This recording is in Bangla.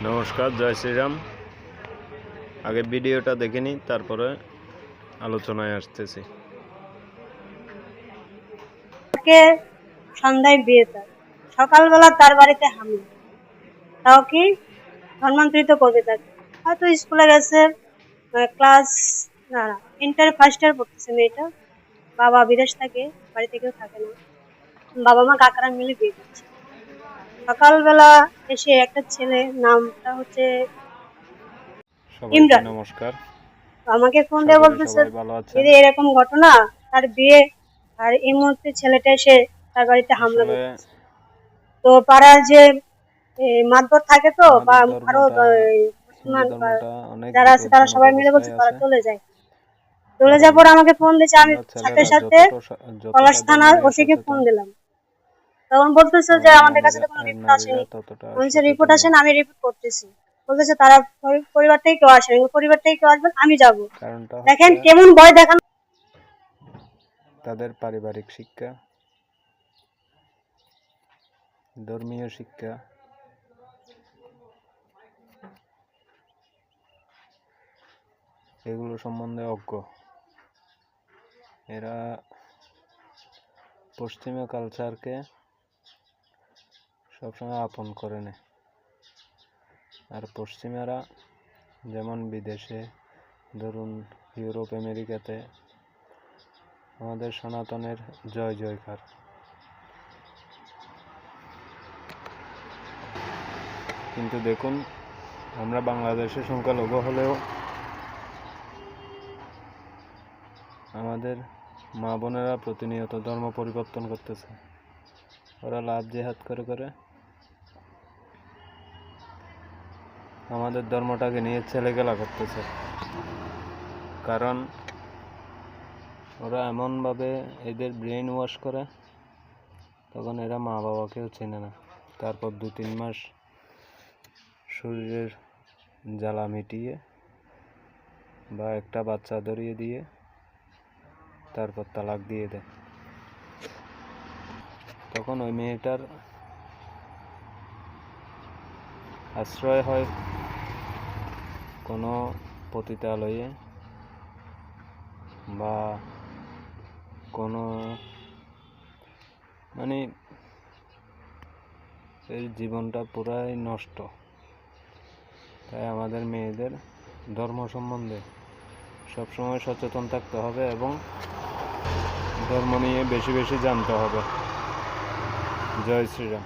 নমস্কার, জয় শ্রীরাম। আগে ভিডিওটা দেখে নিই, তারপরে আলোচনায় আসতেছি। সন্ধ্যায় বিয়ে, তার সকালবেলা তার বাড়িতে হামলা, তাও কি ধর্মান্তরিত করবে তাকে। হয়তো স্কুলে গেছে, ক্লাস না ইন্টার ফার্স্ট ইয়ার পড়তেছে মেয়েটা। বাবা বিদেশ থাকে, বাড়িতে কেউ থাকে না, বাবা মা কাকারা মিলে বিয়ে করছে। সকালবেলা এসে একটা ছেলে, নামটা হচ্ছে ইমরান, নমস্কার। আমাকে ফোন দিয়ে বলতেছে দিদি এরকম ঘটনা, তার বিয়ে, আর এই মুহূর্তে ছেলেটা এসে তার বাড়িতে হামলা করতেছে। তো পাড়ার যে মাতবর থাকে তো, বা আরো মুসলমান যারা আছে তারা সবাই মিলে বলছে তারা চলে যায়। চলে যাওয়ার পর আমাকে ফোন দিয়েছে, আমি সাথে সাথে পলাশ থানার ওসিকে ফোন দিলাম। তখন বলতেছে যে আমাদের কাছে তো কোনো রিপোর্ট আসেনি। বলছে রিপোর্ট আসেনি, আমি রিপোর্ট করতেছি। বলতেছে তারা পরিবার থেকে কেউ আসেনি, পরিবার থেকে কেউ আসবেন, আমি যাবো। দেখেন কেমন ভয় দেখানো। তাদের পারিবারিক শিক্ষা, ধর্মীয় শিক্ষা, এগুলো সম্বন্ধে অজ্ঞ। এরা পশ্চিমা কালচারকে সবসময় আপন করে নেয়। আর পশ্চিমারা যেমন বিদেশে, ধরুন ইউরোপ আমেরিকাতে আমাদের সনাতনের জয় জয়কার, কিন্তু দেখুন আমরা বাংলাদেশে সংখ্যালঘু হলেও আমাদের মা বোনেরা প্রতিনিয়ত ধর্ম পরিবর্তন করতেছে। ওরা লাভ জেহাদ করে করে আমাদের ধর্মটাকে নিয়ে ছেলেখেলা করতেছে। কারণ ওরা এমনভাবে এদের ব্রেন ওয়াশ করে, তখন এরা মা বাবাকেও চেনে না। তারপর 2-3 মাস শরীরের জ্বালা মিটিয়ে বা একটা বাচ্চা ধরিয়ে দিয়ে তারপর তালাক দিয়ে দেয়। তখন ওই মেয়েটার আশ্রয় হয় কোনো পতিতালয়ে বা কোনো এর জীবনটা পুরাই নষ্ট। তাই আমাদের মেয়েদের ধর্ম সম্বন্ধে সবসময় সচেতন থাকতে হবে এবং ধর্ম নিয়ে বেশি বেশি জানতে হবে। জয় শ্রীরাম।